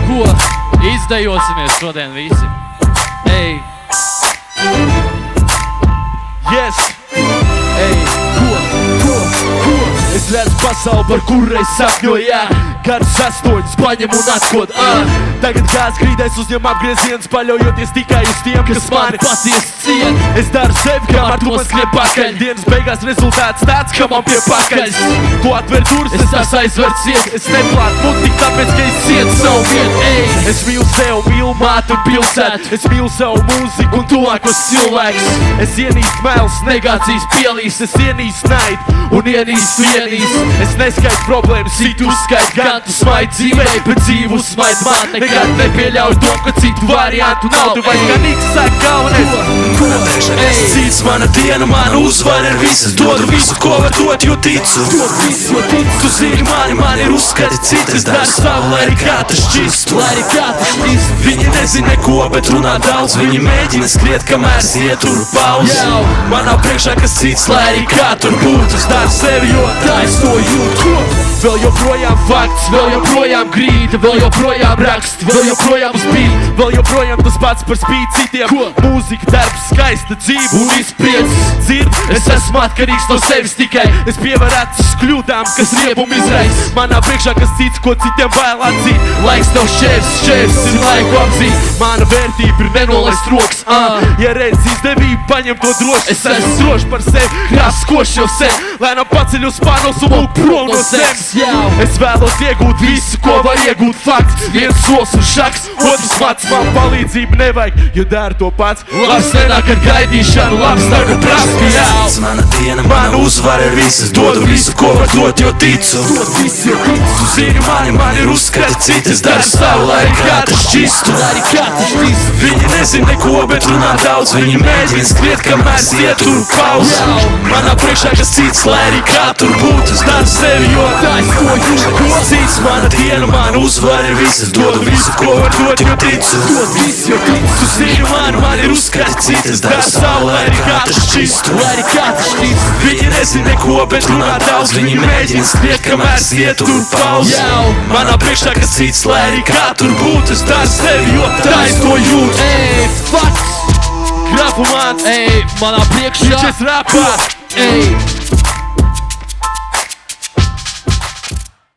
Ko? Izdejosimies šodien visi. Ej. Yes. Ej, ko? Es redzu pasauli, par kurai sapņoju, jā. Gads 8 paņem un atkod, Tagad kāds grīdais uzņem apgrieziens, paļaujoties tikai uz tiem, kas mani patiesi cien. Es daru sevi, kamēr tu man skrien pakaļ. Dienas beigās rezultāts tāds, ka man pie pakaļs. Tu atver durvis, es tās aizver ciet. Es neplātu muti, tāpēc, ka es ciet savu vietu. Es mīlu sev, mīlu mātu un pilsētu. Es mīlu savu mūziku un tuvākos cilvēkus. Es ienīstu mēls, negācijas pielīst. Es ienīstu naidu un ienīstu ienīstu. Es neskaitu problēmas, citu uzskaitu. Gan tu smaidi dzīvei, bet dzīvu smaidi man. Nekad nepieļauju to, ka citu variantu nav. Tu vai gan X sāk galvenais. Cits mana diena, mana uzvara ir visas. Dodu visu, ko var dot, jo ticu. Tu zini mani ir uzskati citi. Es daru savu, lai arī kā tas šķistu. Viņi nezina neko, bet runā daudz. Viņi mēģina skriet, kamēr es ieturu pauzi. Man nav priekšā kas cits, lai arī kā tur būtu. Es daru sevi, jo tā es to jūtu. Vēl joprojām fakts, vēl joprojām grīda, vēl joprojām raksti, vēl joprojām uz beat, vēl joprojām tas pats par spīti citiem. Mūzika, darbs, skaista dzīve un izpriecas. Dzird, es esmu atkarīgs no sevis tikai. Es pievaru acis kļūdām, kas riebumu izraisa. Manā priekšā kas cits, ko citiem bail atzīt. Laiks tev šķērs ir laiku apzīt. Mana vērtība ir nenolaist rokas. Ja redz izdevību, paņem to droši. Es esmu droši par sevi, krās skoši jau sen. Lēnām paceļ uz panos un lūk prom no zemes. Es vēlos iegūt visu, ko var iegūt fakts. Viens sols un šaks, otrs mats. Man palīdzību nevajag, jo dara to pats. Labs nenāk ar gaidīšanu, labs nāk ar prasmi. Mana diena, mana uzvara ir visas. Dodu visu, ko var dot, jo ticu. Tu zini mani ir uzskati citi. Es daru savu, lai arī kā tas šķistu. Viņi nezina neko, bet runā daudz. Viņi mēģina skriet, kamēr es ieturu pauzi. Manā priekšā kas cits, lai arī kā tur būtu. Es daru sevi, jo tā es to jūtu. Cits mana diena, mana uzvara ir visas. Dodu visu, ko var dot, jo ticu. Tu zini mani ir uzskati citi. Es daru savu, lai arī kā tas šķistu. Viņi nezina neko, bet runā daudz. Viņi mēģina skriet, kamēr es ieturu pauzi. Manā priekšā kas cits, lai arī kā tur būtu. Es daru sevi, jo tā es to jūtu. Ej, fakts. Grafu mans, Ej, manā priekšā. Viņš es rapā. Ej.